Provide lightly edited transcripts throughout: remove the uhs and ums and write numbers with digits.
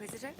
Inquisitor?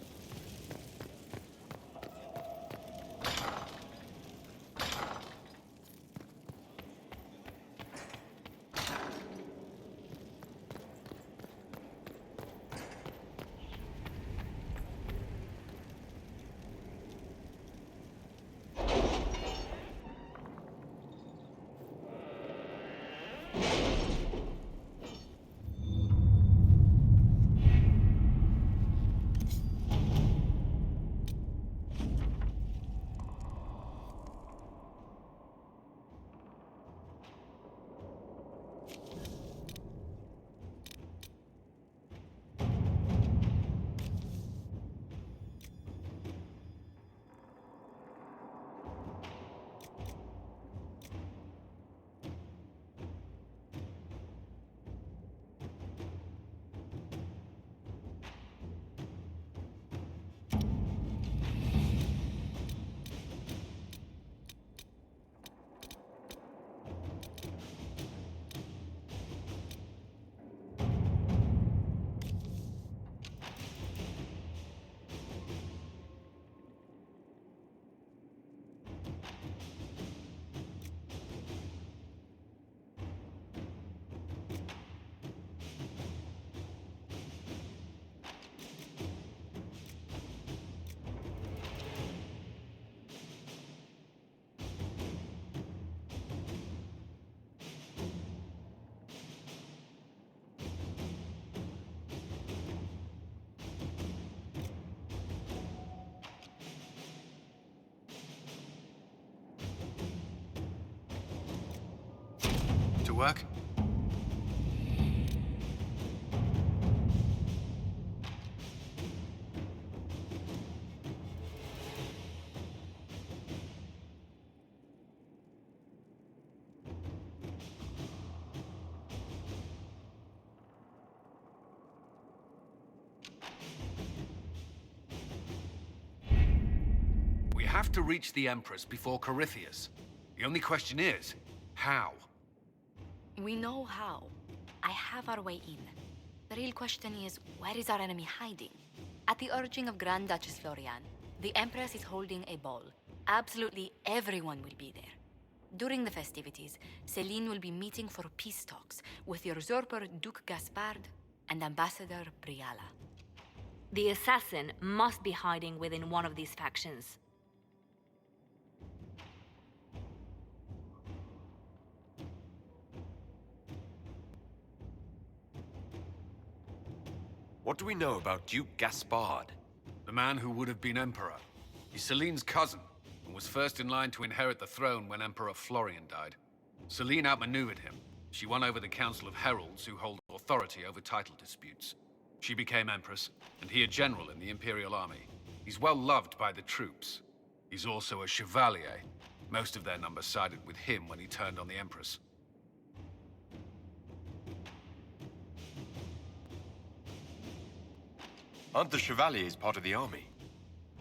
To work? We have to reach the Empress before Corypheus. The only question is, how? We know how. I have our way in. The real question is, where is our enemy hiding? At the urging of Grand Duchess Florian, the Empress is holding a ball. Absolutely everyone will be there. During the festivities, Celine will be meeting for peace talks with the usurper Duke Gaspard and Ambassador Briala. The assassin must be hiding within one of these factions. What do we know about Duke Gaspard? The man who would have been Emperor. He's Celine's cousin, and was first in line to inherit the throne when Emperor Florian died. Celine outmaneuvered him. She won over the Council of Heralds, who hold authority over title disputes. She became Empress, and he a general in the Imperial Army. He's well loved by the troops. He's also a chevalier. Most of their number sided with him when he turned on the Empress. Aren't the Chevaliers part of the army?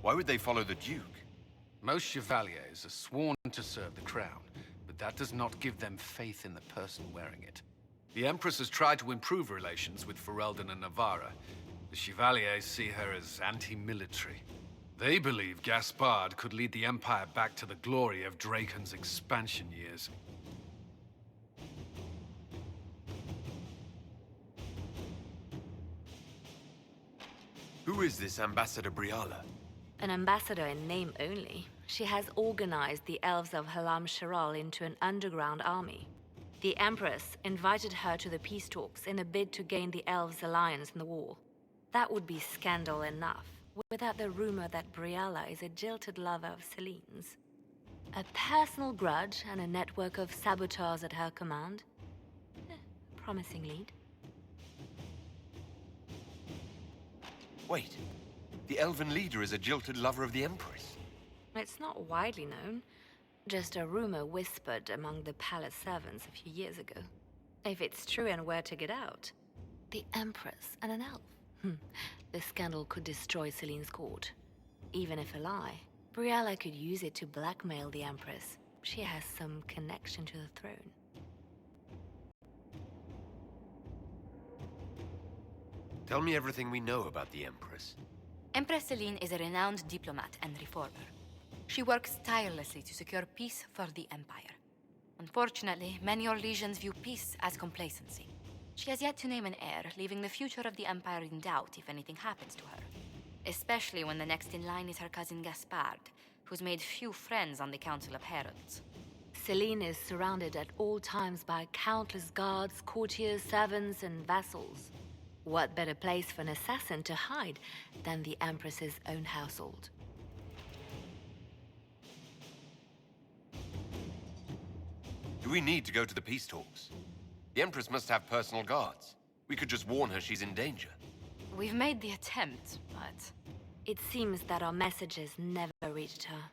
Why would they follow the Duke? Most chevaliers are sworn to serve the crown, but that does not give them faith in the person wearing it. The Empress has tried to improve relations with Ferelden and Navarra. The Chevaliers see her as anti-military. They believe Gaspard could lead the Empire back to the glory of Draken's expansion years. Who is this Ambassador Briala? An ambassador in name only. She has organized the elves of Halam Sharal into an underground army. The Empress invited her to the peace talks in a bid to gain the elves' alliance in the war. That would be scandal enough, without the rumor that Briala is a jilted lover of Celine's. A personal grudge and a network of saboteurs at her command. Promising lead. Wait, the elven leader is a jilted lover of the Empress. It's not widely known. Just a rumor whispered among the palace servants a few years ago. If it's true and were to get out, the Empress and an elf. The scandal could destroy Celine's court. Even if a lie, Briala could use it to blackmail the Empress. She has some connection to the throne. Tell me everything we know about the Empress. Empress Celine is a renowned diplomat and reformer. She works tirelessly to secure peace for the Empire. Unfortunately, many Orlesians view peace as complacency. She has yet to name an heir, leaving the future of the Empire in doubt if anything happens to her. Especially when the next in line is her cousin Gaspard, who's made few friends on the Council of Heralds. Celine is surrounded at all times by countless guards, courtiers, servants, and vassals. What better place for an assassin to hide than the Empress's own household? Do we need to go to the peace talks? The Empress must have personal guards. We could just warn her she's in danger. We've made the attempt, but... It seems that our messages never reached her.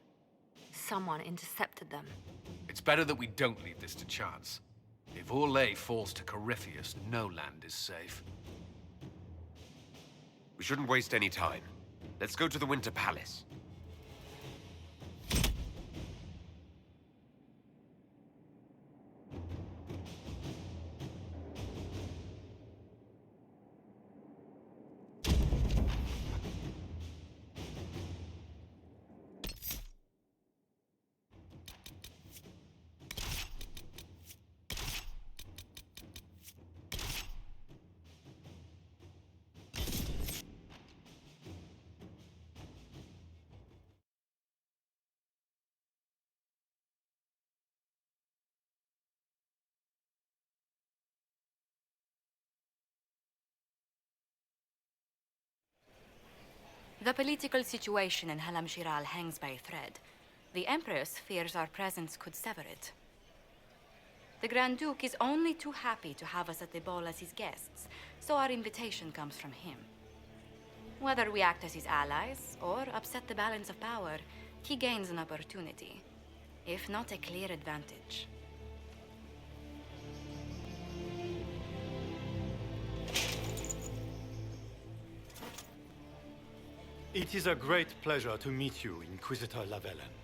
Someone intercepted them. It's better that we don't leave this to chance. If Orlais falls to Corypheus, no land is safe. We shouldn't waste any time. Let's go to the Winter Palace. The political situation in Halam Shiral hangs by a thread. The Empress fears our presence could sever it. The Grand Duke is only too happy to have us at the ball as his guests, so our invitation comes from him. Whether we act as his allies or upset the balance of power, he gains an opportunity, if not a clear advantage. It is a great pleasure to meet you, Inquisitor Lavellen.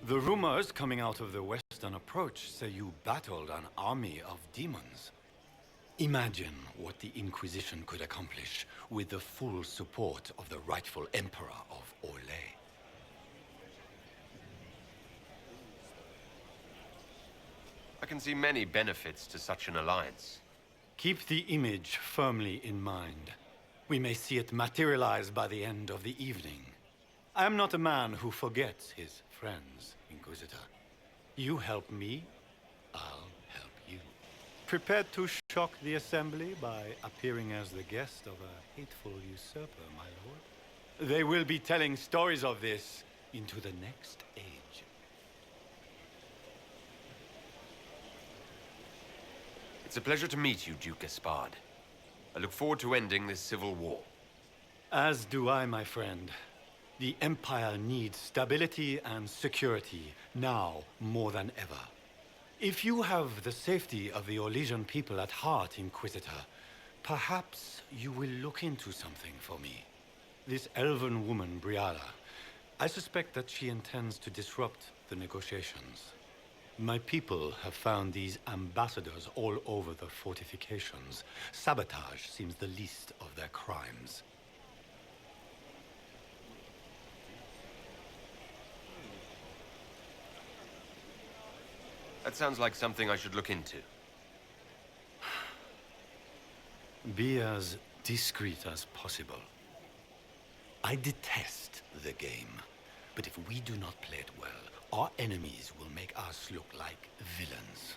The rumors coming out of the Western Approach say you battled an army of demons. Imagine what the Inquisition could accomplish with the full support of the rightful Emperor of Orlais. I can see many benefits to such an alliance. Keep the image firmly in mind. We may see it materialize by the end of the evening. I am not a man who forgets his friends, Inquisitor. You help me, I'll help you. Prepared to shock the Assembly by appearing as the guest of a hateful usurper, my lord? They will be telling stories of this into the next age. It's a pleasure to meet you, Duke Gaspard. I look forward to ending this civil war. As do I, my friend. The Empire needs stability and security, now more than ever. If you have the safety of the Orlesian people at heart, Inquisitor, perhaps you will look into something for me. This elven woman, Briala, I suspect that she intends to disrupt the negotiations. My people have found these ambassadors all over the fortifications. Sabotage seems the least of their crimes. That sounds like something I should look into. Be as discreet as possible. I detest the game, but if we do not play it well, our enemies will make us look like villains.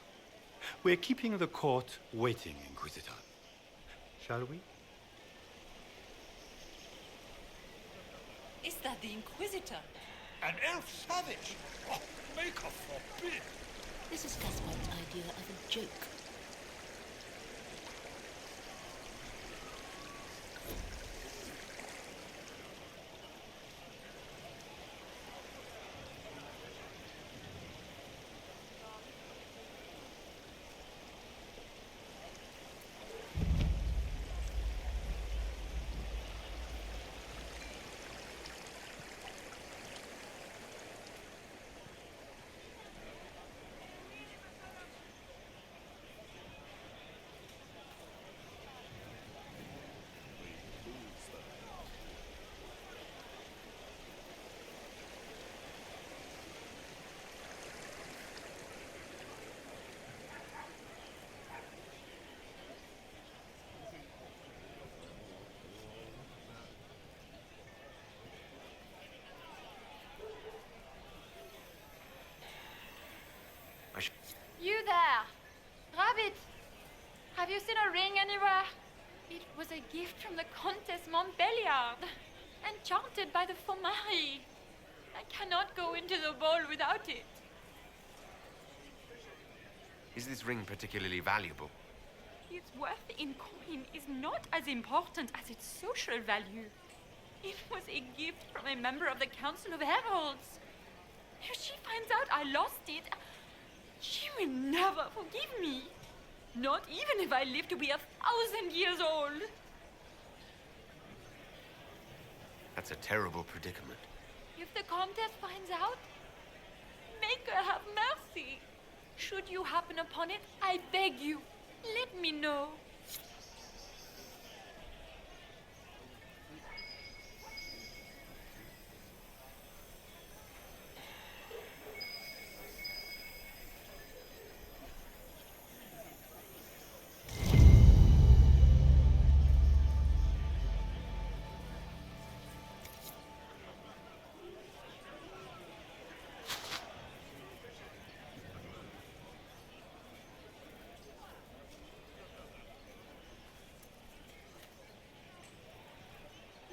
We're keeping the court waiting, Inquisitor. Shall we? Is that the Inquisitor? An elf savage? Oh, make her forbid! This is Gaspard's idea of a joke. have it. Have you seen a ring anywhere? It was a gift from the Countess Montbelliard, enchanted by the Fomari. I cannot go into the ball without it. Is this ring particularly valuable? Its worth in coin is not as important as its social value. It was a gift from a member of the Council of Heralds. If she finds out I lost it, she will never forgive me. Not even if I live to be 1,000 years old. That's a terrible predicament. If the Comtesse finds out, make her have mercy. Should you happen upon it, I beg you, let me know.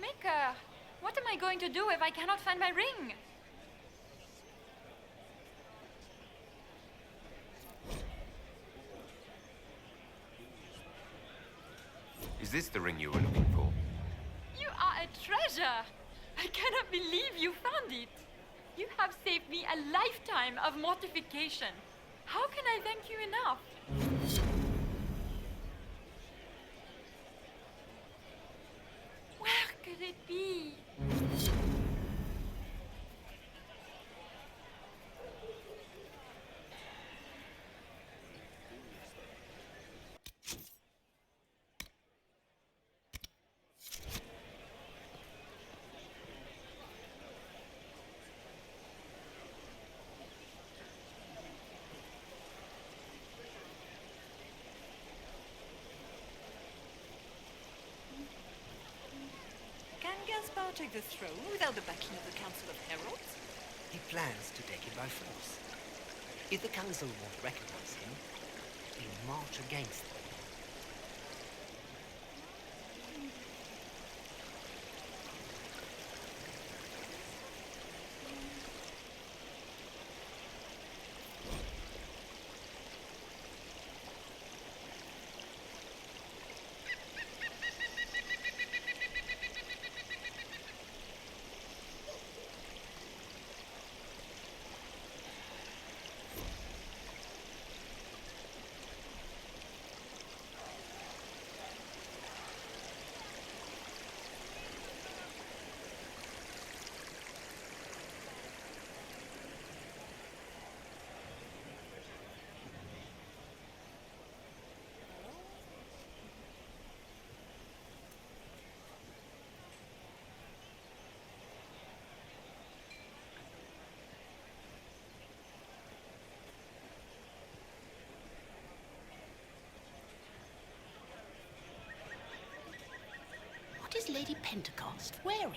Maker, what am I going to do if I cannot find my ring? Is this the ring you were looking for? You are a treasure. I cannot believe you found it. You have saved me a lifetime of mortification. How can I thank you enough? Where could it be? Can Gaspar take the throne without the backing of the Council of Heralds? He plans to take it by force. If the Council won't recognize him, he'll march against them. What is Lady Pentecost wearing?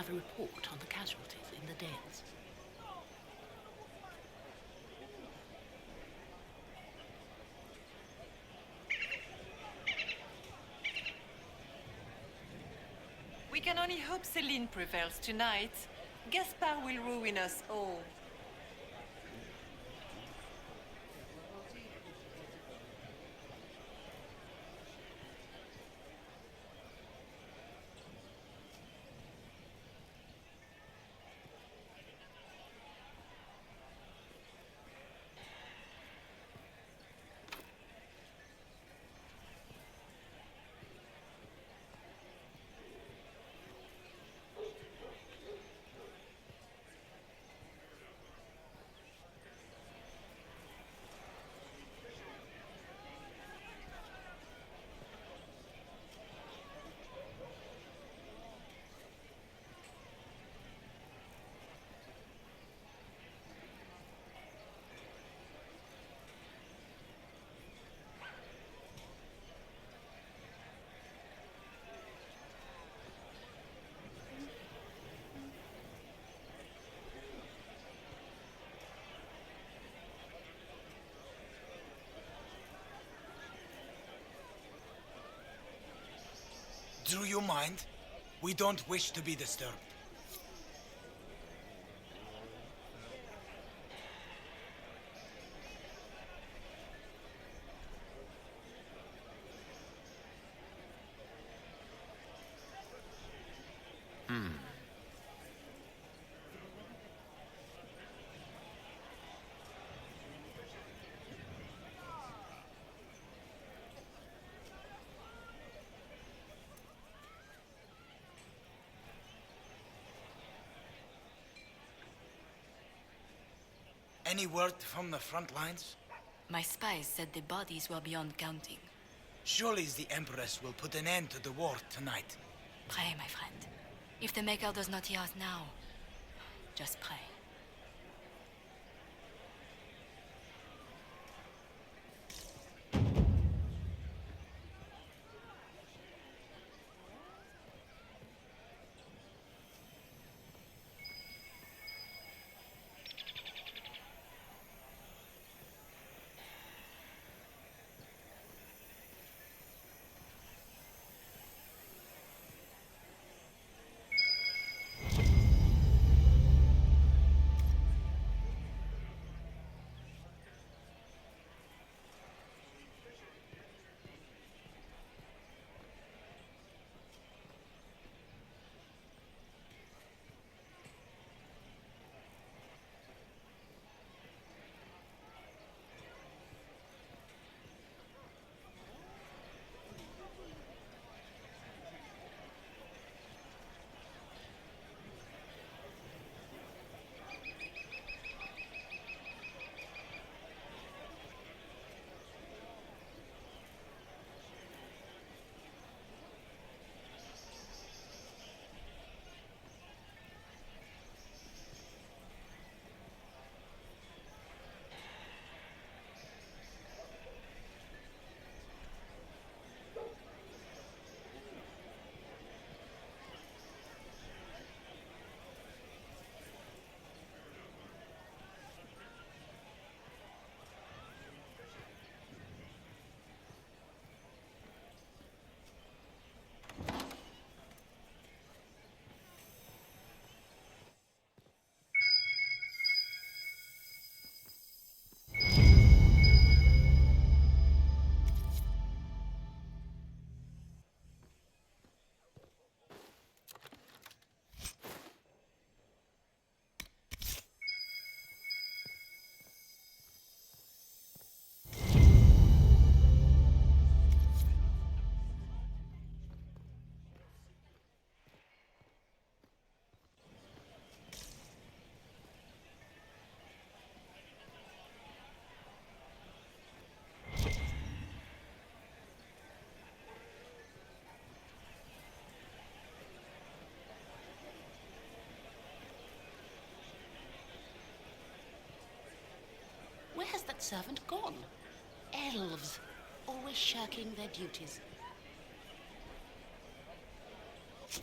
have a report on the casualties in the Dales. We can only hope Celine prevails tonight. Gaspard will ruin us all. Do you mind? We don't wish to be disturbed. Any word from the front lines? My spies said the bodies were beyond counting. Surely the Empress will put an end to the war tonight. Pray, my friend. If the Maker does not hear us now, just pray. Where has that servant gone? Elves, always shirking their duties. 'Tis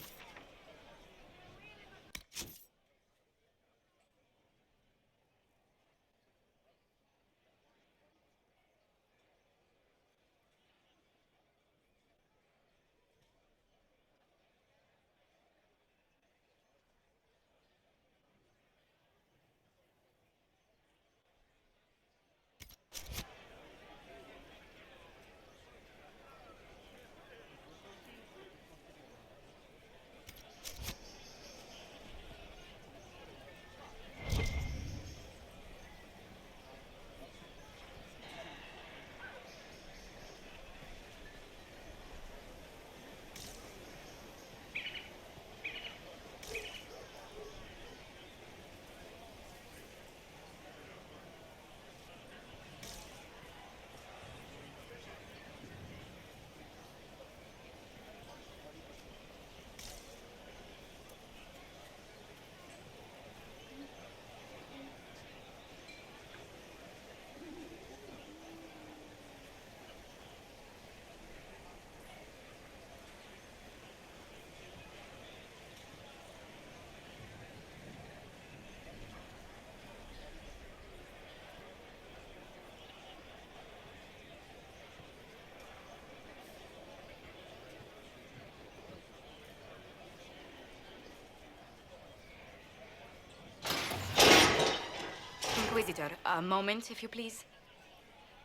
Inquisitor, a moment, if you please.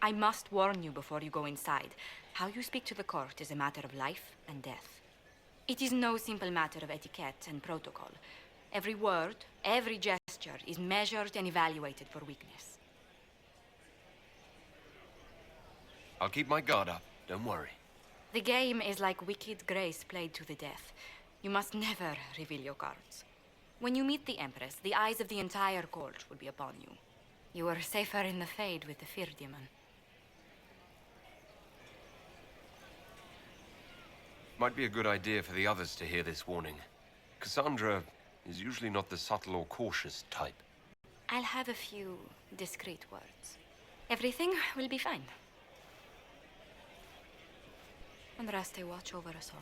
I must warn you before you go inside. How you speak to the court is a matter of life and death. It is no simple matter of etiquette and protocol. Every word, every gesture is measured and evaluated for weakness. I'll keep my guard up, don't worry. The game is like wicked grace played to the death. You must never reveal your cards. When you meet the Empress, the eyes of the entire court will be upon you. You are safer in the Fade with the Fear Demon. Might be a good idea for the others to hear this warning. Cassandra is usually not the subtle or cautious type. I'll have a few discreet words. Everything will be fine. And Raste watch over us all.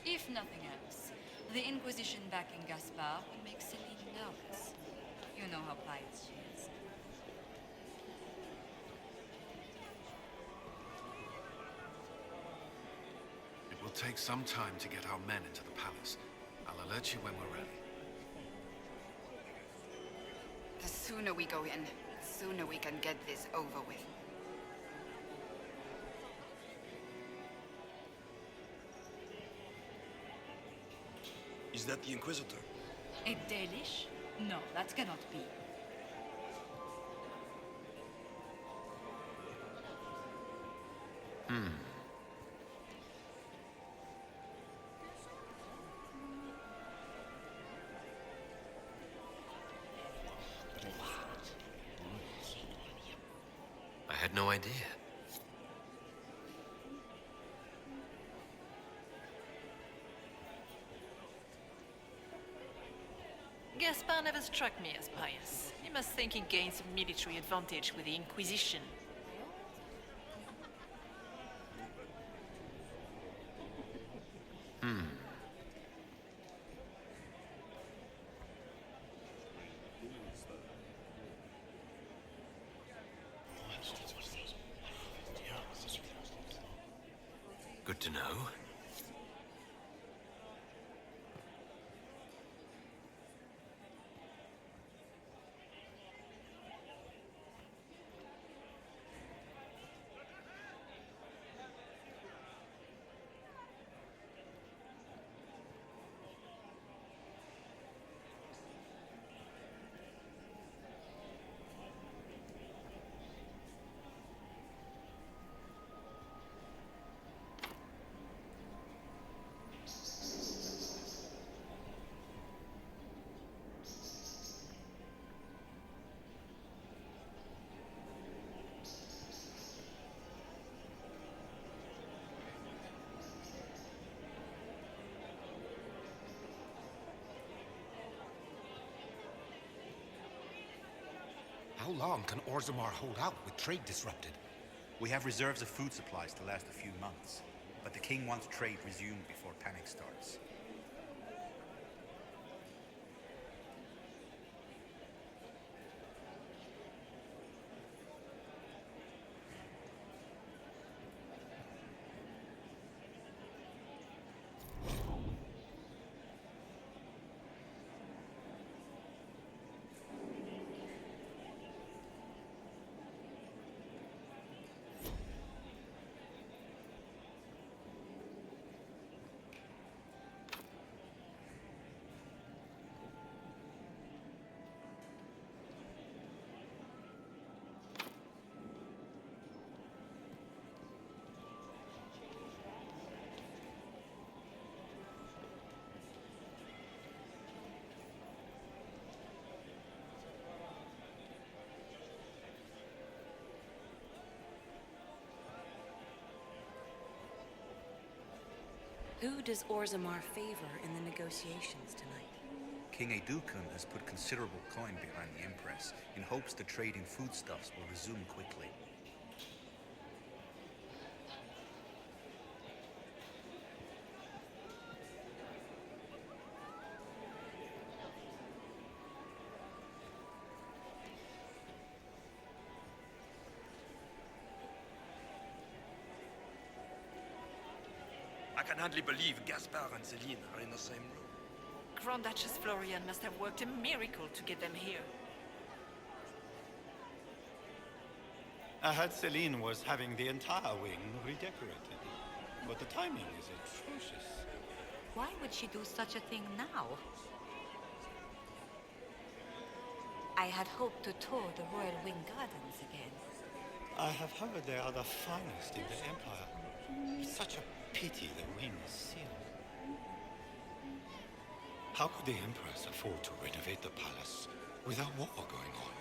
If nothing else, the Inquisition backing Gaspard will make Celine nervous. You know how pious she is. It will take some time to get our men into the palace. I'll alert you when we're ready. The sooner we go in, the sooner we can get this over with. Is that the Inquisitor? A Dalish? No, that cannot be. I had no idea. Gaspard never struck me as pious. You must think he gained some military advantage with the Inquisition. Good to know. long can Orzammar hold out with trade disrupted? We have reserves of food supplies to last a few months, but the king wants trade resumed before panic starts. Who does Orzammar favor in the negotiations tonight? King Edukun has put considerable coin behind the Empress in hopes the trade in foodstuffs will resume quickly. I can hardly believe Gaspard and Celine are in the same room. Grand Duchess Florian must have worked a miracle to get them here. I heard Celine was having the entire wing redecorated, but the timing is atrocious. Why would she do such a thing now? I had hoped to tour the Royal Wing Gardens again. I have heard they are the finest in the Empire. It's such a pity the wing is sealed. How could the Empress afford to renovate the palace with a war going on?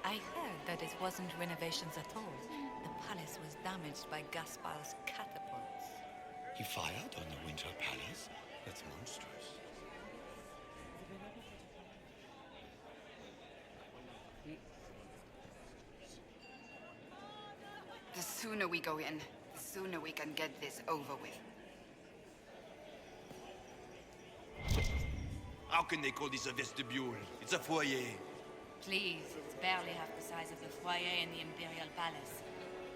I heard that it wasn't renovations at all. The palace was damaged by Gaspard's catapults. He fired on the Winter Palace? That's monstrous. The sooner we go in, the sooner we can get this over with. How can they call this a vestibule? It's a foyer. Please, it's barely half the size of the foyer in the Imperial Palace.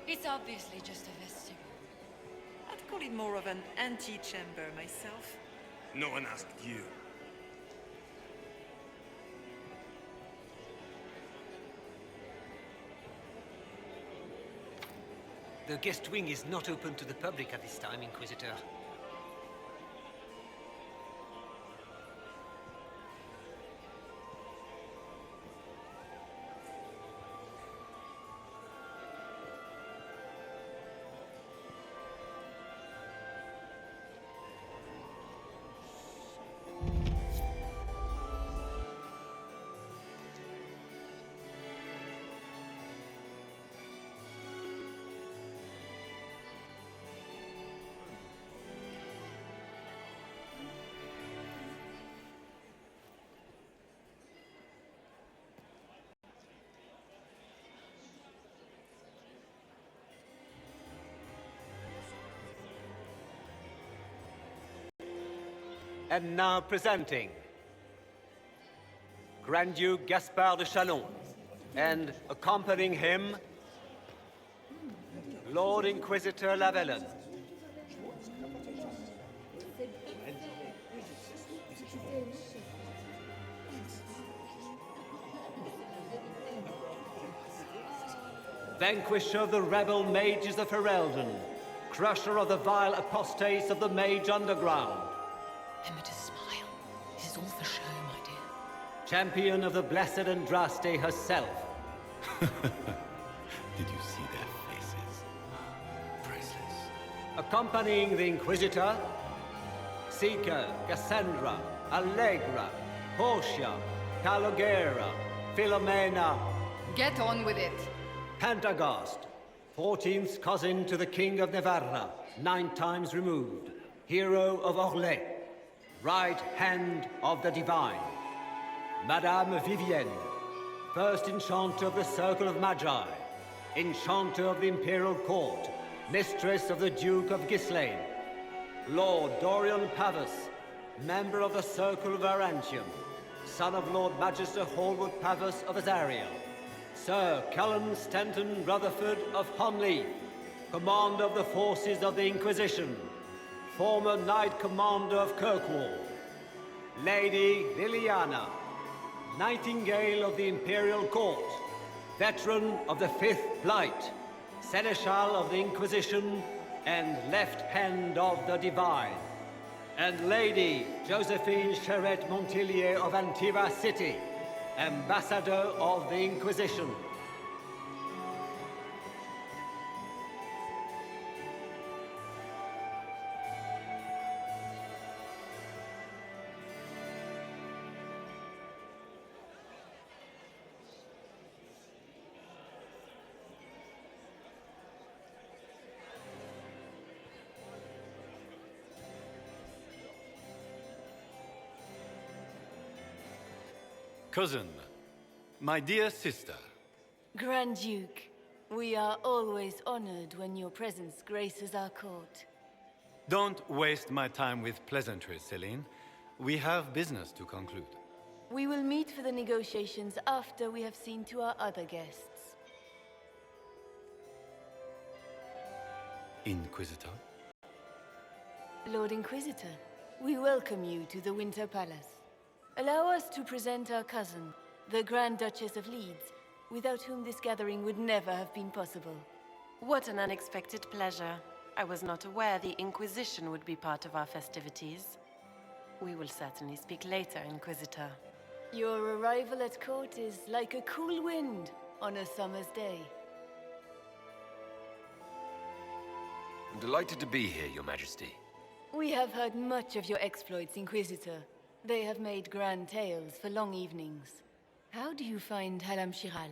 It's obviously just a vestibule. I'd call it more of an antechamber myself. No one asked you. The guest wing is not open to the public at this time, Inquisitor. And now presenting Grand Duke Gaspard de Chalon, and accompanying him, Lord Inquisitor Lavellen. Vanquisher of the rebel mages of Ferelden, crusher of the vile apostates of the mage underground. Remember to smile. This is all for show, my dear. Champion of the blessed Andraste herself. Did you see their faces? Priceless. Accompanying the Inquisitor, Seeker, Cassandra, Allegra, Portia, Calogera, Philomena. Get on with it. Pantagast, 14th cousin to the King of Navarra, 9 times removed. Hero of Orlais, right hand of the divine. Madame Vivienne, First Enchanter of the Circle of Magi, Enchanter of the Imperial Court, Mistress of the Duke of Ghislaine, Lord Dorian Pavus, Member of the Circle of Arantium, son of Lord Magister Hallwood Pavus of Azariel, Sir Callan Stanton Rutherford of Honleith, Commander of the Forces of the Inquisition, former Knight Commander of Kirkwall, Lady Liliana, Nightingale of the Imperial Court, veteran of the Fifth Blight, Seneschal of the Inquisition, and Left Hand of the Divine, and Lady Josephine Charette Montillier of Antiva City, Ambassador of the Inquisition. Cousin, my dear sister. Grand Duke, we are always honored when your presence graces our court. Don't waste my time with pleasantries, Celine. We have business to conclude. We will meet for the negotiations after we have seen to our other guests. Inquisitor? Lord Inquisitor, we welcome you to the Winter Palace. Allow us to present our cousin, the Grand Duchess of Leeds, without whom this gathering would never have been possible. What an unexpected pleasure. I was not aware the Inquisition would be part of our festivities. We will certainly speak later, Inquisitor. Your arrival at court is like a cool wind on a summer's day. I'm delighted to be here, Your Majesty. We have heard much of your exploits, Inquisitor. They have made grand tales for long evenings. How do you find Halam Shiral?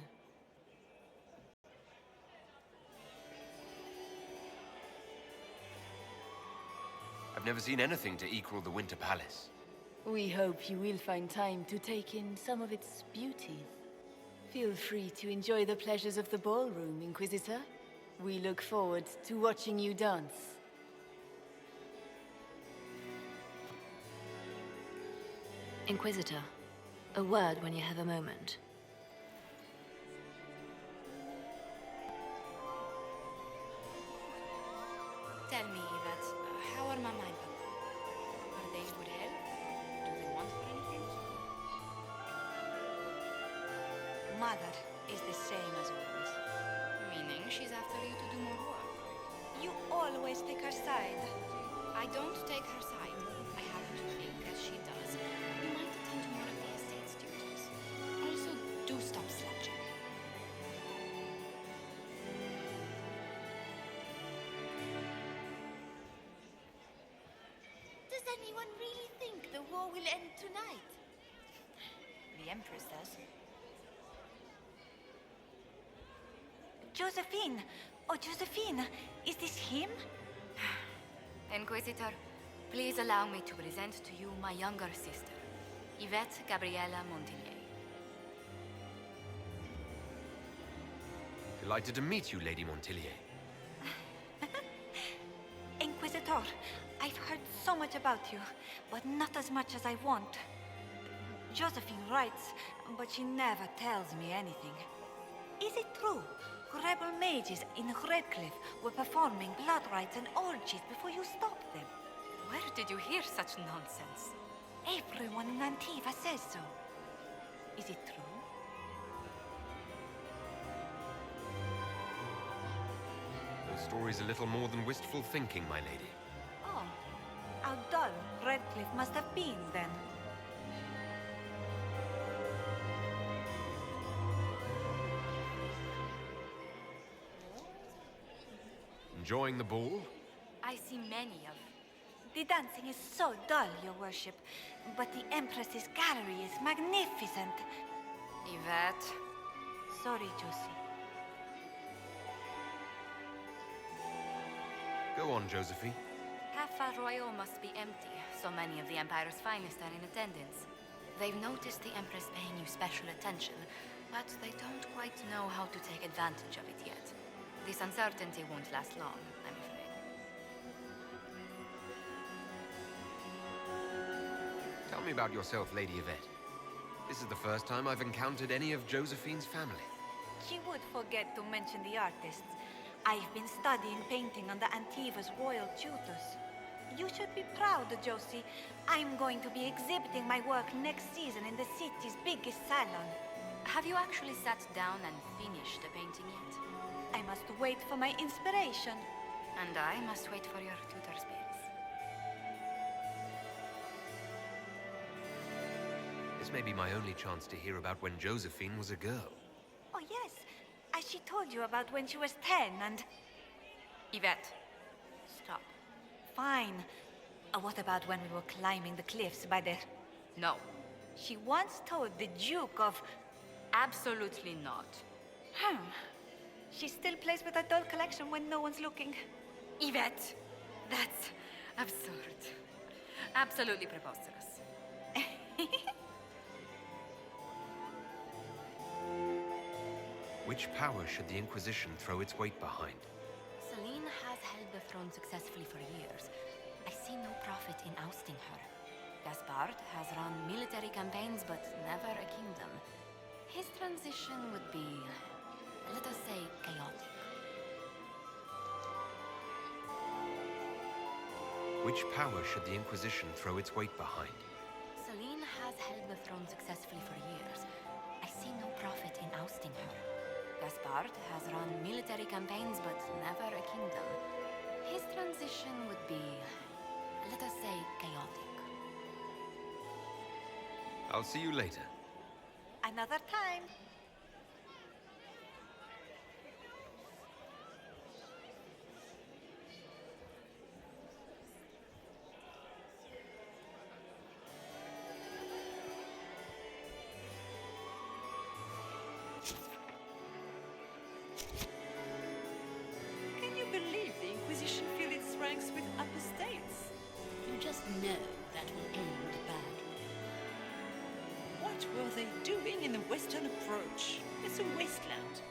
I've never seen anything to equal the Winter Palace. We hope you will find time to take in some of its beauties. Feel free to enjoy the pleasures of the ballroom, Inquisitor. We look forward to watching you dance. Inquisitor, a word when you have a moment. Tell me, Yvette, how are Mama and Papa? Are they in good health? Do they want for anything? Mother is the same as always. Meaning she's after you to do more work. You always take her side. I don't take her side. I happen to think, as she does, you might attend to more of the estate's duties. Also, do stop slouching. Does anyone really think the war will end tonight? The Empress does. Josephine! Oh, Josephine! Is this him? Inquisitor, please allow me to present to you my younger sister, Yvette Gabriella Montillier. Delighted to meet you, Lady Montillier. Inquisitor, I've heard so much about you, but not as much as I want. Josephine writes, but she never tells me anything. Is it true? Rebel mages in Redcliffe were performing blood rites and orgies before you stopped them. Where did you hear such nonsense? Everyone in Antiva says so. Is it true? Those stories a little more than wistful thinking, my lady. Oh, how dull Redcliffe must have been then. Enjoying the ball? I see many of. The dancing is so dull, Your Worship, but the Empress's gallery is magnificent. Yvette. Sorry, Josie. Go on, Josephine. Half Royal must be empty. So many of the Empire's finest are in attendance. They've noticed the Empress paying you special attention. but they don't quite know how to take advantage of it yet. This uncertainty won't last long, I'm afraid. Tell me about yourself, Lady Yvette. This is the first time I've encountered any of Josephine's family. She would forget to mention the artists. I've been studying painting under Antiva's royal tutors. You should be proud, Josie. I'm going to be exhibiting my work next season in the city's biggest salon. Have you actually sat down and finished the painting yet? I must wait for my inspiration. And I must wait for your tutor's bills. This may be my only chance to hear about when Josephine was a girl. Oh, yes. As she told you about when she was 10 and... Yvette, stop. Fine. What about when we were climbing the cliffs by the... No. She once told the Duke of... Absolutely not. She still plays with her doll collection when no one's looking. Yvette, that's absurd. Absolutely preposterous. Which power should the Inquisition throw its weight behind? Celine has held the throne successfully for years. I see no profit in ousting her. Gaspard has run military campaigns, but never a kingdom. His transition would be, let us say, chaotic. Which power should the Inquisition throw its weight behind? Celine has held the throne successfully for years. I see no profit in ousting her. Gaspard has run military campaigns, but never a kingdom. His transition would be, let us say, chaotic. I'll see you later. Another time. Can you believe the Inquisition fill its ranks with apostates? You just know that will end badly. What were they doing in the Western Approach? It's a wasteland.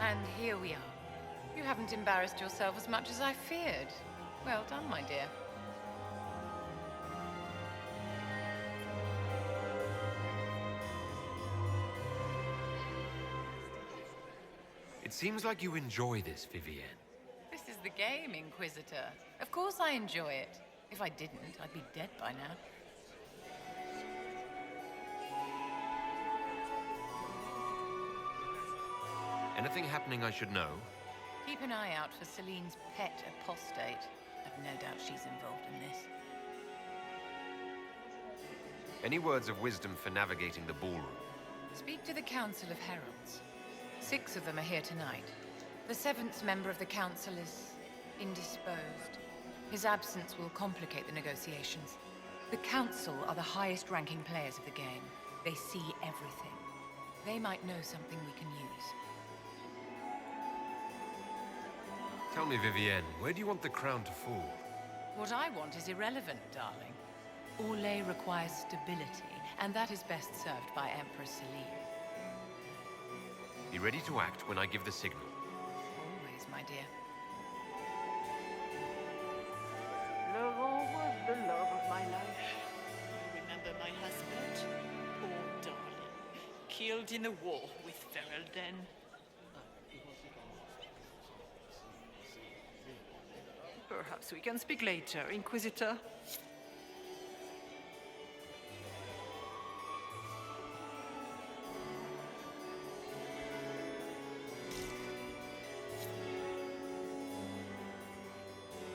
And here we are. You haven't embarrassed yourself as much as I feared. Well done, my dear. It seems like you enjoy this, Vivienne. This is the game, Inquisitor. Of course I enjoy it. If I didn't, I'd be dead by now. Anything happening I should know? Keep an eye out for Celine's pet apostate. I've no doubt she's involved in this. Any words of wisdom for navigating the ballroom? Speak to the Council of Heralds. 6 of them are here tonight. The 7th member of the Council is indisposed. His absence will complicate the negotiations. The Council are the highest-ranking players of the game. They see everything. They might know something we can use. Tell me, Vivienne, where do you want the crown to fall? What I want is irrelevant, darling. Orlais requires stability, and that is best served by Empress Celine. Be ready to act when I give the signal. Always, my dear. Laurent was the love of my life. I remember my husband, poor darling, killed in the war with Ferelden. Perhaps we can speak later, Inquisitor.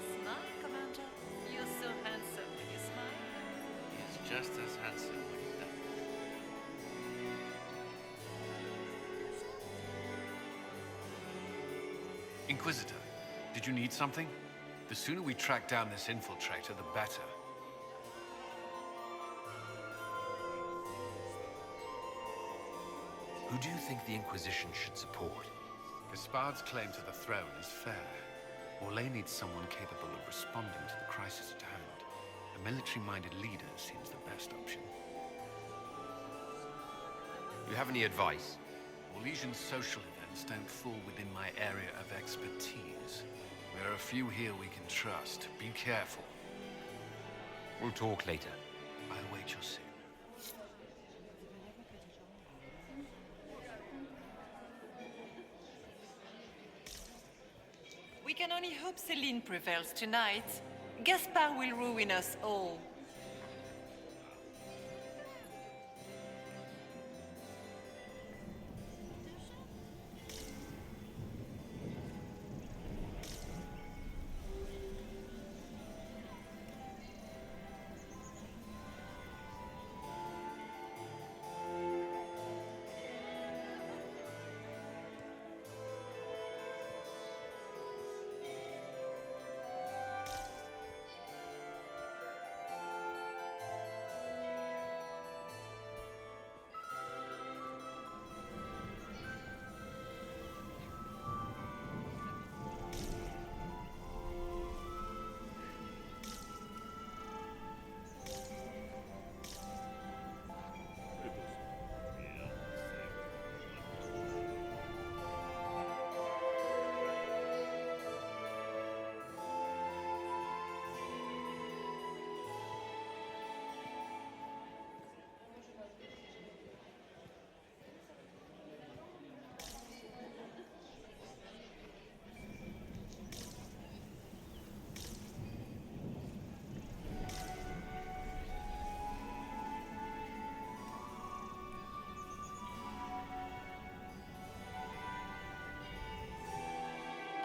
Smile, Commander. You're so handsome when you smile. He's just as handsome when he does. Inquisitor, did you need something? The sooner we track down this infiltrator, the better. Who do you think the Inquisition should support? Gaspard's claim to the throne is fair. Orlais needs someone capable of responding to the crisis at hand. A military-minded leader seems the best option. You have any advice? Orlesian social events don't fall within my area of expertise. There are a few here we can trust. Be careful. We'll talk later. I await your signal. We can only hope Celine prevails tonight. Gaspard will ruin us all.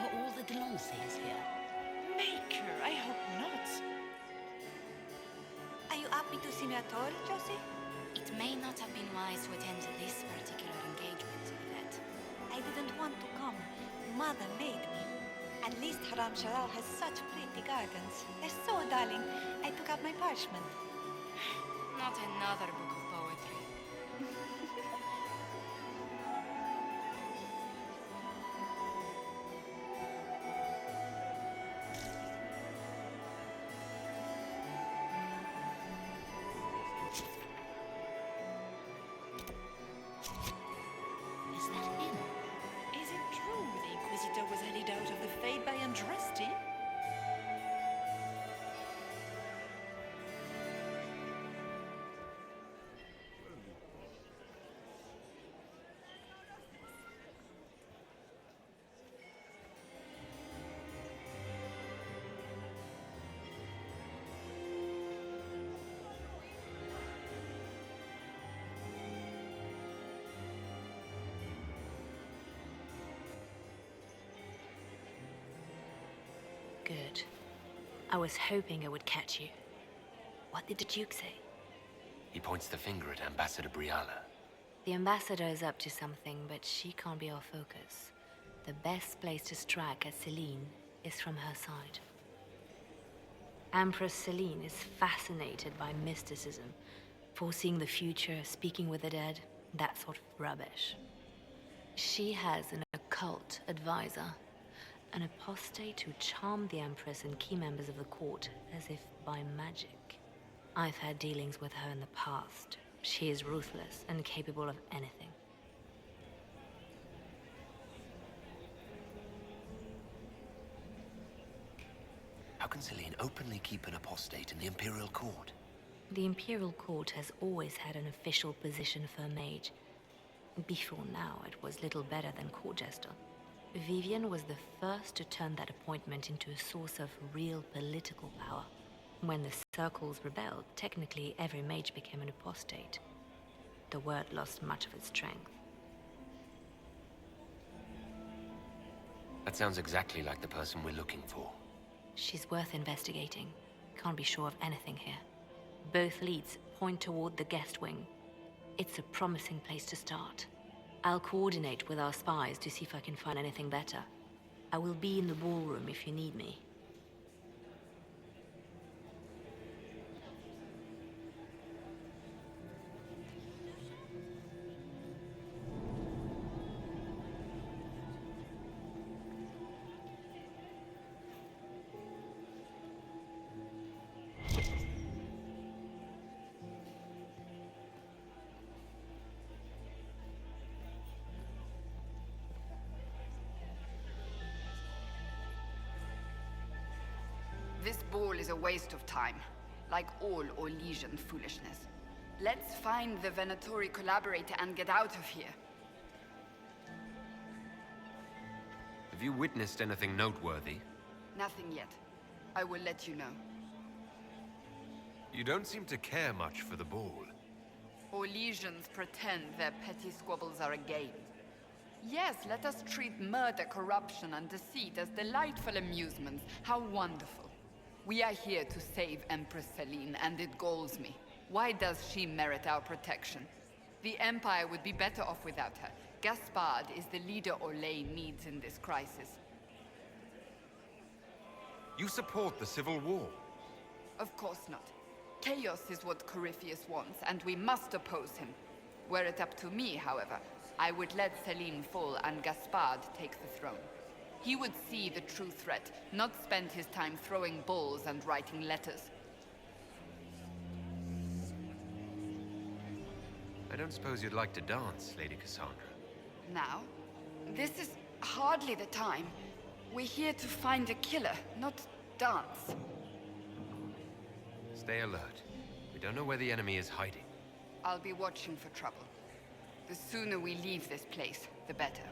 Are all the Delancey's here? Maker, I hope not. Are you happy to see me at all, Josie? It may not have been wise to attend this particular engagement, Yvette. I didn't want to come. Mother made me. At least Haram Sharal has such pretty gardens. They're so darling. I took out my parchment. Not another book of poetry. Is that him? Is it true the Inquisitor was headed out of the Fade by Andraste? Good. I was hoping I would catch you. What did the Duke say? He points the finger at Ambassador Briala. The ambassador is up to something, but she can't be our focus. The best place to strike at Celine is from her side. Empress Celine is fascinated by mysticism, foreseeing the future, speaking with the dead, that sort of rubbish. She has an occult advisor, an apostate who charmed the Empress and key members of the court as if by magic. I've had dealings with her in the past. She is ruthless and capable of anything. How can Celine openly keep an apostate in the Imperial Court? The Imperial Court has always had an official position for a mage. Before now, it was little better than court jester. Vivian was the first to turn that appointment into a source of real political power. When the circles rebelled, technically every mage became an apostate. The word lost much of its strength. That sounds exactly like the person we're looking for. She's worth investigating. Can't be sure of anything here. Both leads point toward the guest wing. It's a promising place to start. I'll coordinate with our spies to see if I can find anything better. I will be in the ballroom if you need me. This ball is a waste of time, like all Orlesian foolishness. Let's find the Venatori collaborator and get out of here. Have you witnessed anything noteworthy? Nothing yet. I will let you know. You don't seem to care much for the ball. Orlesians pretend their petty squabbles are a game. Yes, let us treat murder, corruption, and deceit as delightful amusements. How wonderful. We are here to save Empress Celine, and it galls me. Why does she merit our protection? The Empire would be better off without her. Gaspard is the leader Orlais needs in this crisis. You support the civil war? Of course not. Chaos is what Corypheus wants, and we must oppose him. Were it up to me, however, I would let Celine fall and Gaspard take the throne. He would see the true threat, not spend his time throwing balls and writing letters. I don't suppose you'd like to dance, Lady Cassandra. Now? This is hardly the time. We're here to find a killer, not dance. Stay alert. We don't know where the enemy is hiding. I'll be watching for trouble. The sooner we leave this place, the better.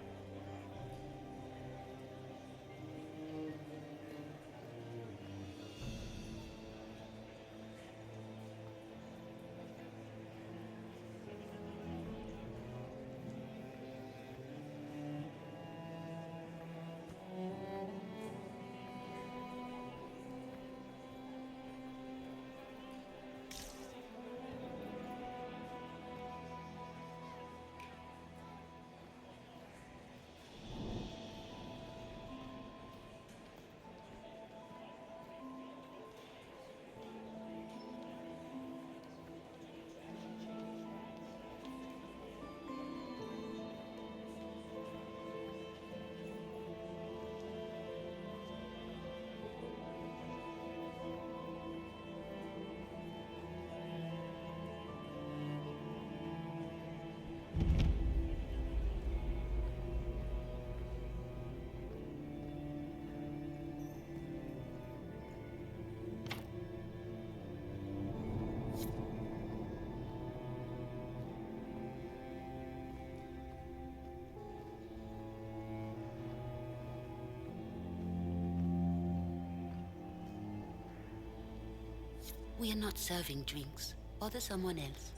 We are not serving drinks. Bother someone else.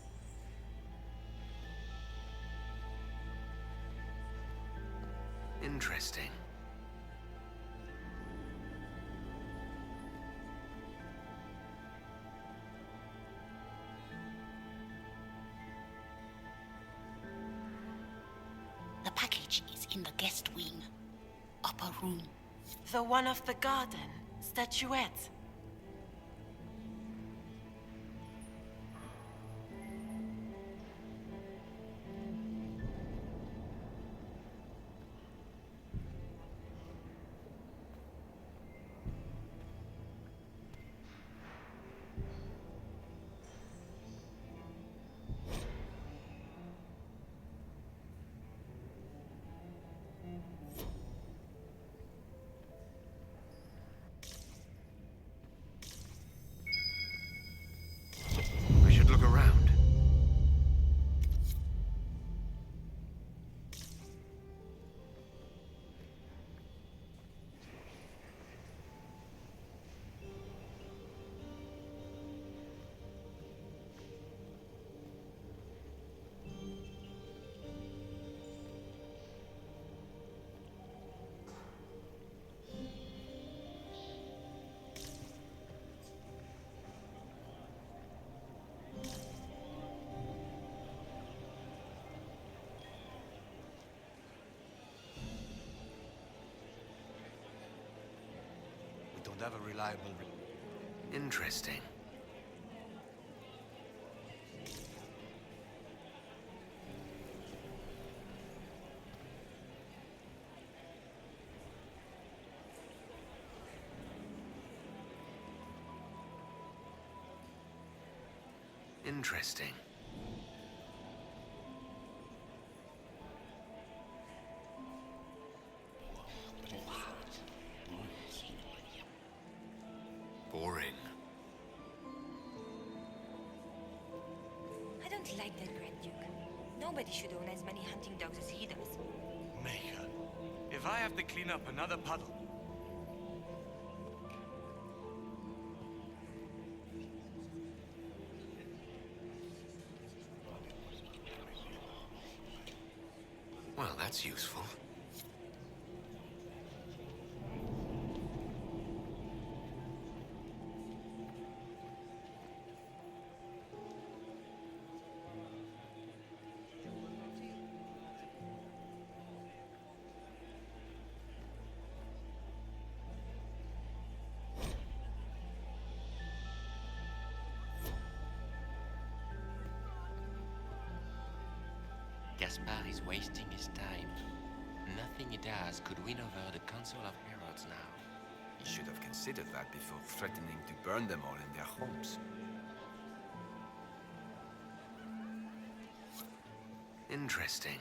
Interesting. in the guest wing. Upper room. The one of the garden. Statuette. Don't have a reliable... Interesting. Interesting. Boring. I don't like that Grand Duke. Nobody should own as many hunting dogs as he does. Maker, if I have to clean up another puddle... Well, that's useful. Gaspard is wasting his time. Nothing he does could win over the Council of Heralds now. He should have considered that before threatening to burn them all in their homes. Interesting.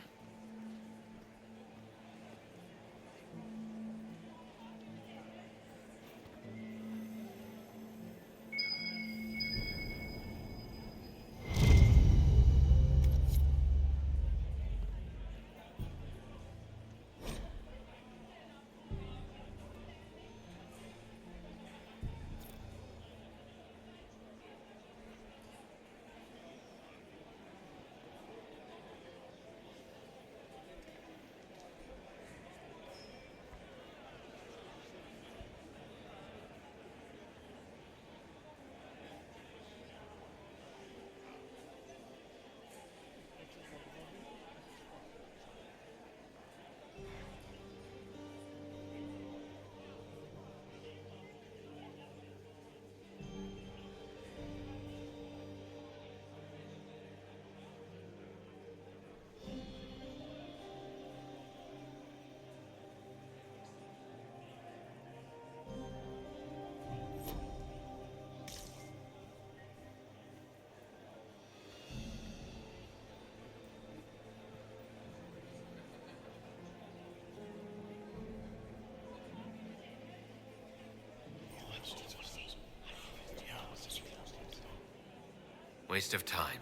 Waste of time.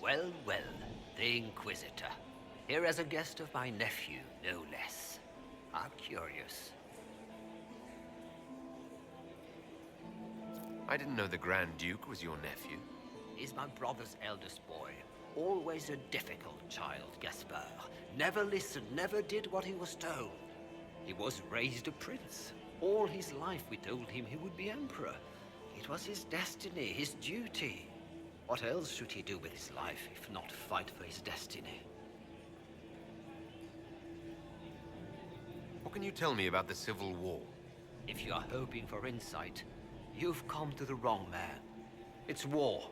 Well, well, the Inquisitor. Here as a guest of my nephew, no less. How curious. I didn't know the Grand Duke was your nephew. He's my brother's eldest boy. Always a difficult child, Gaspard. Never listened, never did what he was told. He was raised a prince. All his life we told him he would be emperor. It was his destiny, his duty. What else should he do with his life if not fight for his destiny? What can you tell me about the Civil War? If you are hoping for insight, you've come to the wrong man. It's war.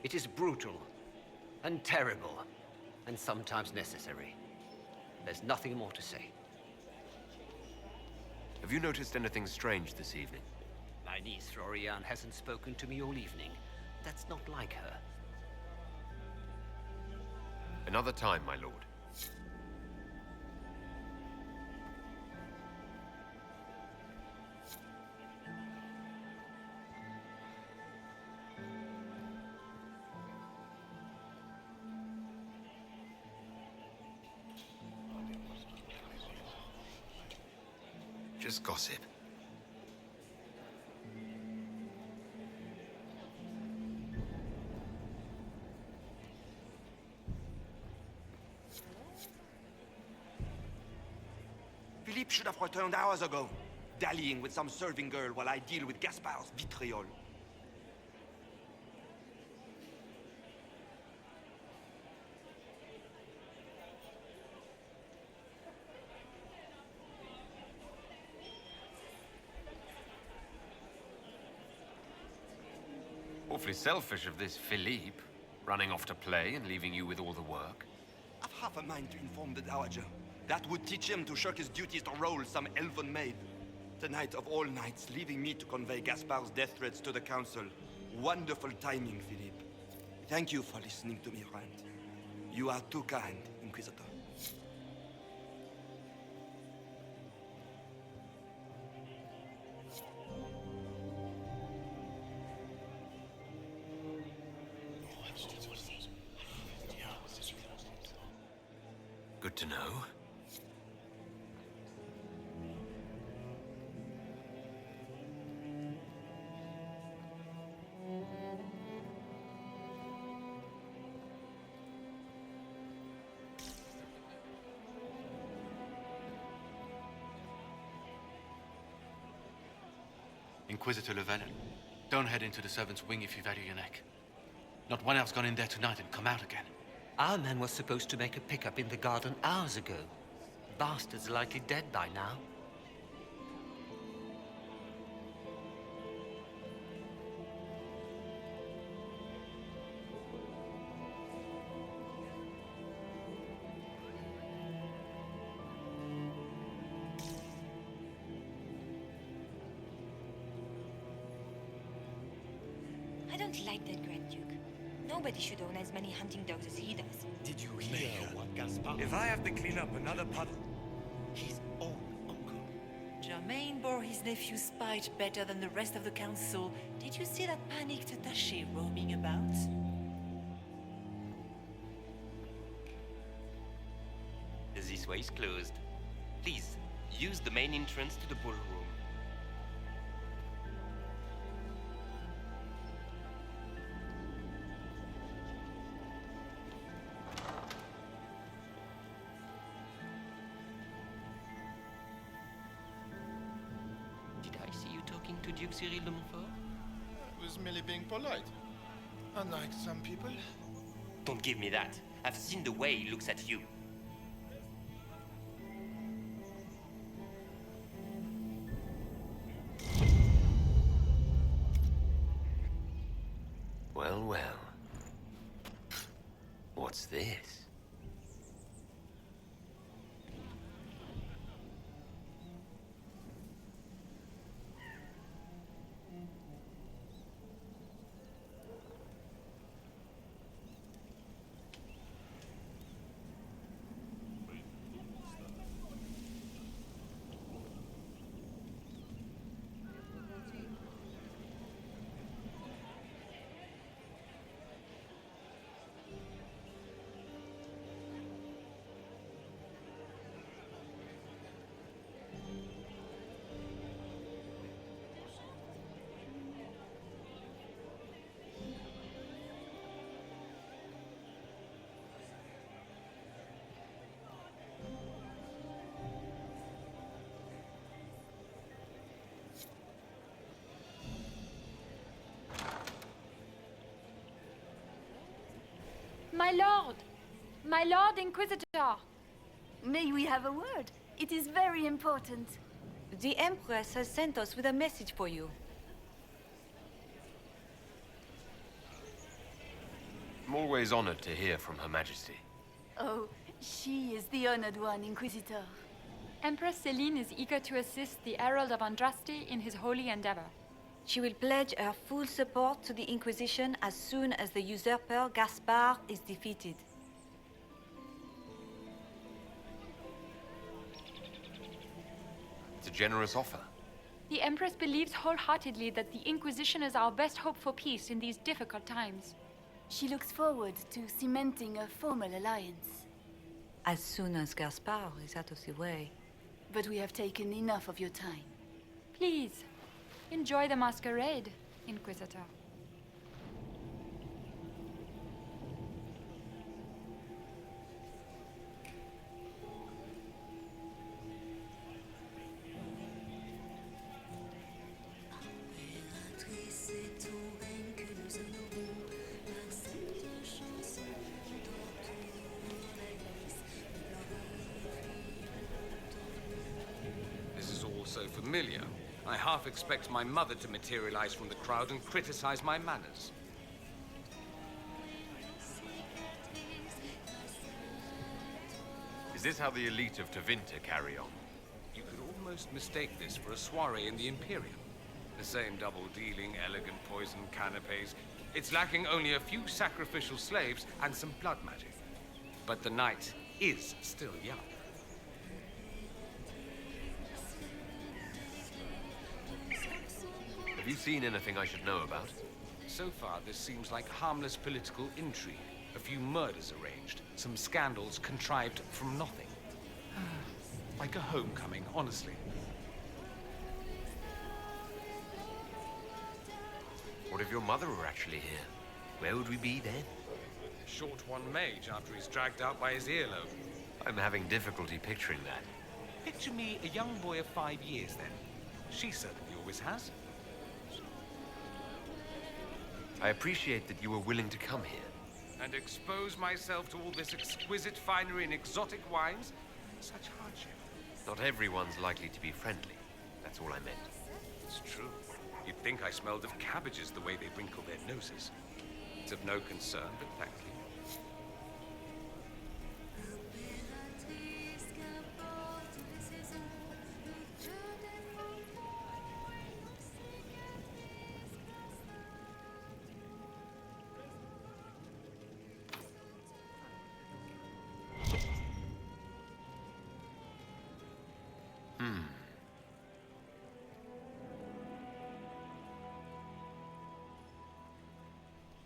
It is brutal, and terrible, and sometimes necessary. There's nothing more to say. Have you noticed anything strange this evening? My niece Florian hasn't spoken to me all evening. That's not like her. Another time, my lord. Just gossip. Philippe should have returned hours ago, dallying with some serving girl while I deal with Gaspard's vitriol. Awfully selfish of this Philippe, running off to play and leaving you with all the work. I've half a mind to inform the Dowager. That would teach him to shirk his duties to roll some elven maid. Tonight of all nights, leaving me to convey Gaspard's death threats to the Council. Wonderful timing, Philippe. Thank you for listening to me rant. You are too kind, Inquisitor. Good to know. Inquisitor Llewellyn, don't head into the servants' wing if you value your neck. Not one else gone in there tonight and come out again. Our man was supposed to make a pickup in the garden hours ago. Bastard's likely dead by now. I don't like that Grand Duke. Nobody should own as many hunting dogs as he does. Did you hear what Gaspard? If I have to clean up another puddle, His own uncle. Germain bore his nephew's spite better than the rest of the council. Did you see that panicked attaché roaming about? This way is closed. Please, use the main entrance to the ballroom. Did I see you talking to Duke Cyril de Montfort? I was merely being polite. Unlike some people. Don't give me that. I've seen the way he looks at you. Well, well. What's this? My lord! My lord Inquisitor! May we have a word? It is very important. The Empress has sent us with a message for you. I'm always honored to hear from Her Majesty. Oh, she is the honored one, Inquisitor. Empress Celine is eager to assist the Herald of Andraste in his holy endeavor. She will pledge her full support to the Inquisition as soon as the usurper Gaspard is defeated. It's a generous offer. The Empress believes wholeheartedly that the Inquisition is our best hope for peace in these difficult times. She looks forward to cementing a formal alliance. As soon as Gaspard is out of the way. But we have taken enough of your time. Please, enjoy the masquerade, Inquisitor. So familiar. I half expect my mother to materialize from the crowd and criticize my manners. Is this how the elite of Tevinter carry on? You could almost mistake this for a soiree in the Imperium. The same double-dealing, elegant poison canapes. It's lacking only a few sacrificial slaves and some blood magic. But the night is still young. Have you seen anything I should know about? So far, this seems like harmless political intrigue. A few murders arranged, some scandals contrived from nothing. Like a homecoming, honestly. What if your mother were actually here? Where would we be then? Short one mage after he's dragged out by his earlobe. I'm having difficulty picturing that. Picture me a young boy of 5 years then. She certainly always has. I appreciate that you were willing to come here. And expose myself to all this exquisite finery and exotic wines? Such hardship. Not everyone's likely to be friendly. That's all I meant. It's true. You'd think I smelled of cabbages the way they wrinkle their noses. It's of no concern, but thank you.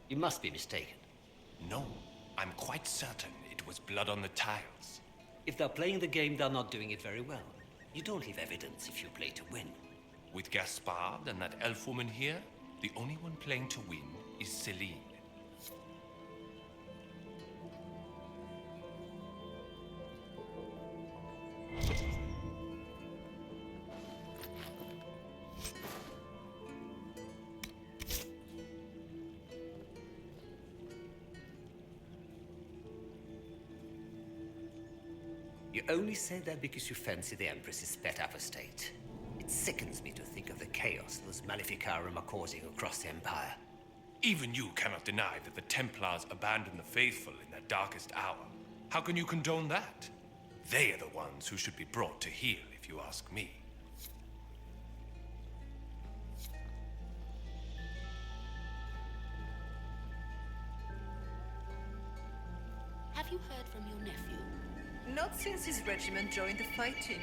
You must be mistaken. No, I'm quite certain it was blood on the tiles. If they're playing the game, they're not doing it very well. You don't leave evidence if you play to win. With Gaspard and that elf woman here, the only one playing to win is Celine. You only say that because you fancy the Empress's pet apostate. It sickens me to think of the chaos those Maleficarum are causing across the Empire. Even you cannot deny that the Templars abandoned the faithful in their darkest hour. How can you condone that? They are the ones who should be brought to heel, if you ask me. Have you heard from your nephew? Not since his regiment joined the fighting.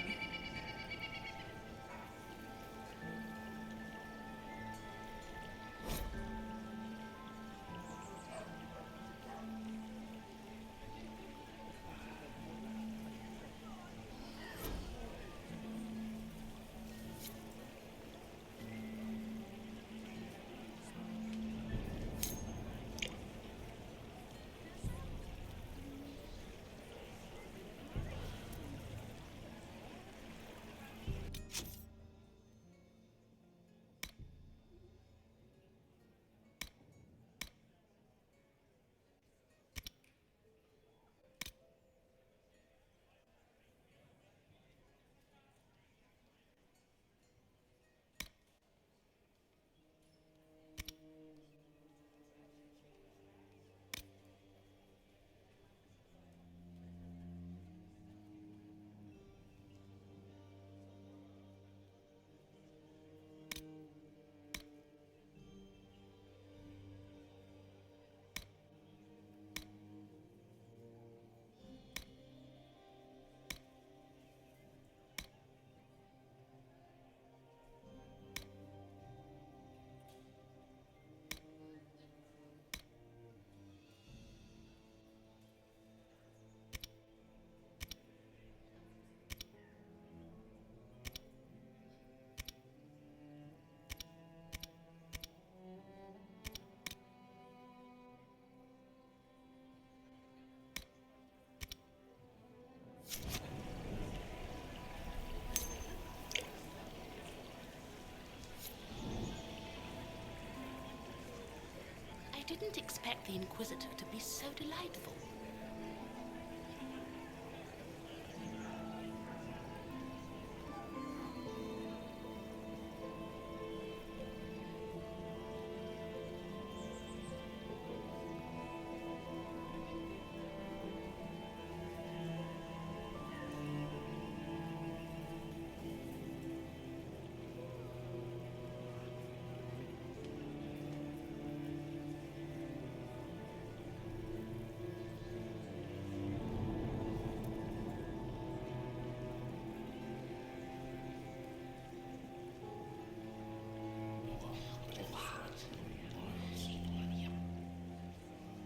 didn't expect the Inquisitor to be so delightful.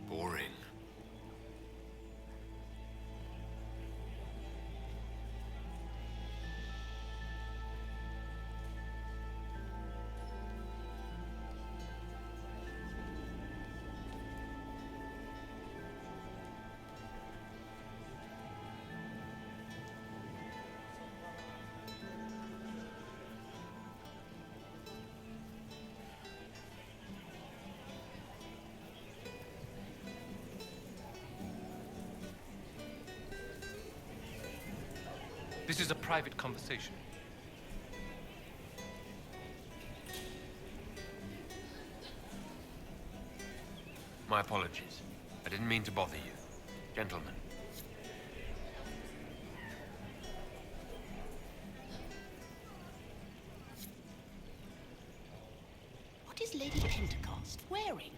Boring. This is a private conversation. My apologies. I didn't mean to bother you. Gentlemen. What is Lady Pentecost wearing?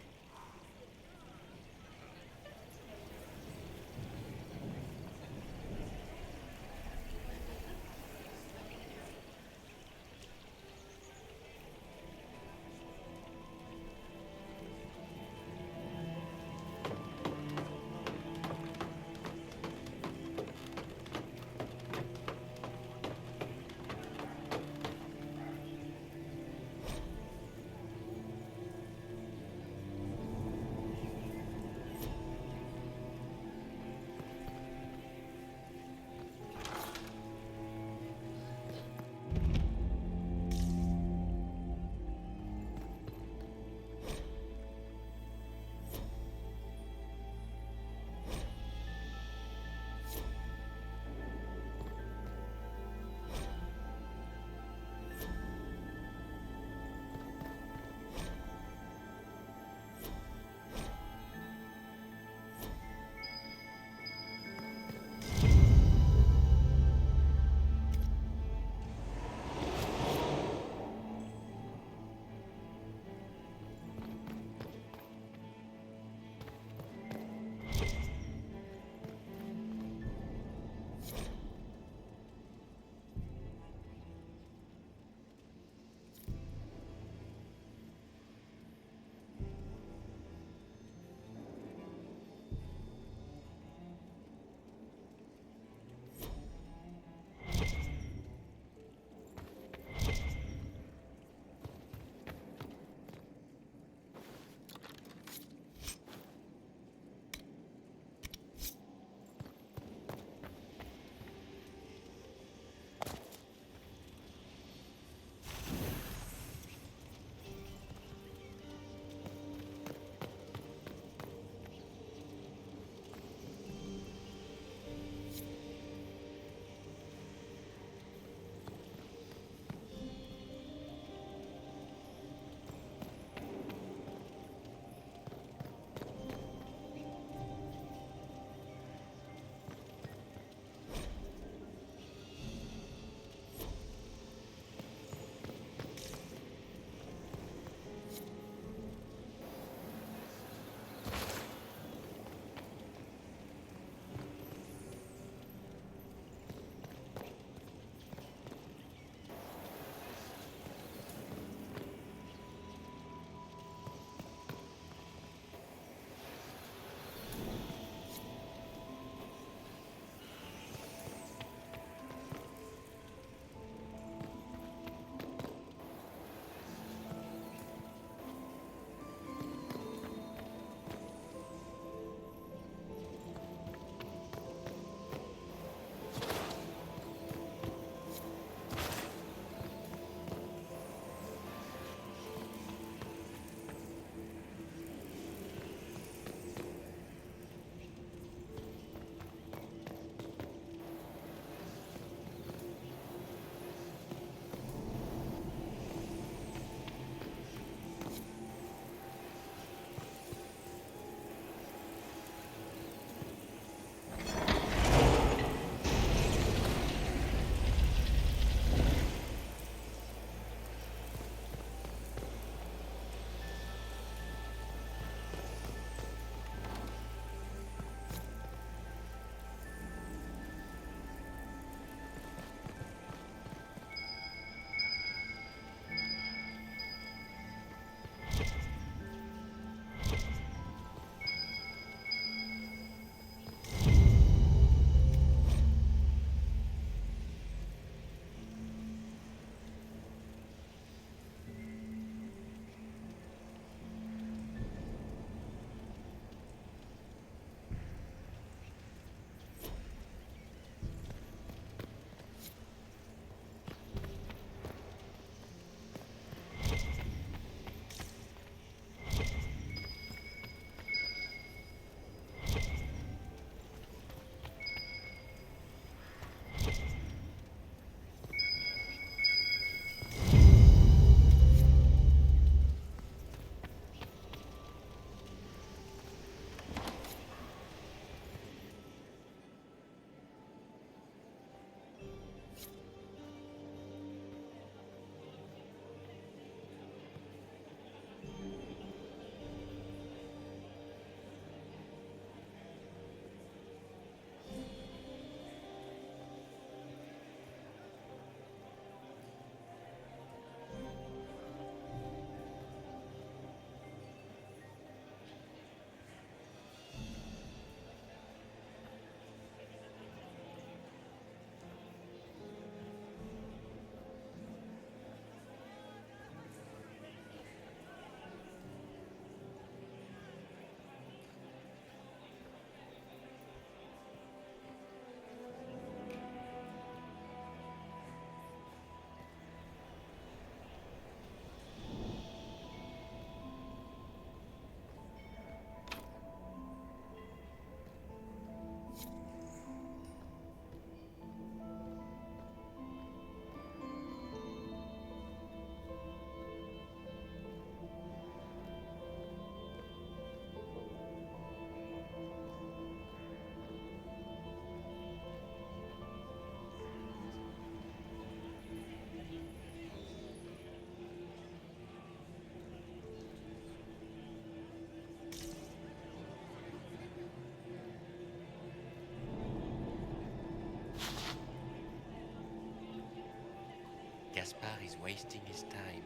Gaspard is wasting his time.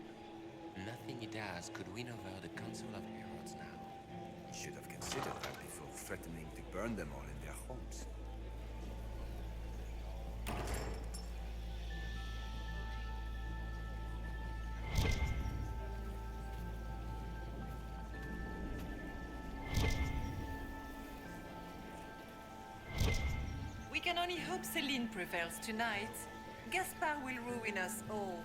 Nothing he does could win over the Council of Heralds now. You should have considered that before threatening to burn them all in their homes. We can only hope Celine prevails tonight. Gaspard will ruin us all.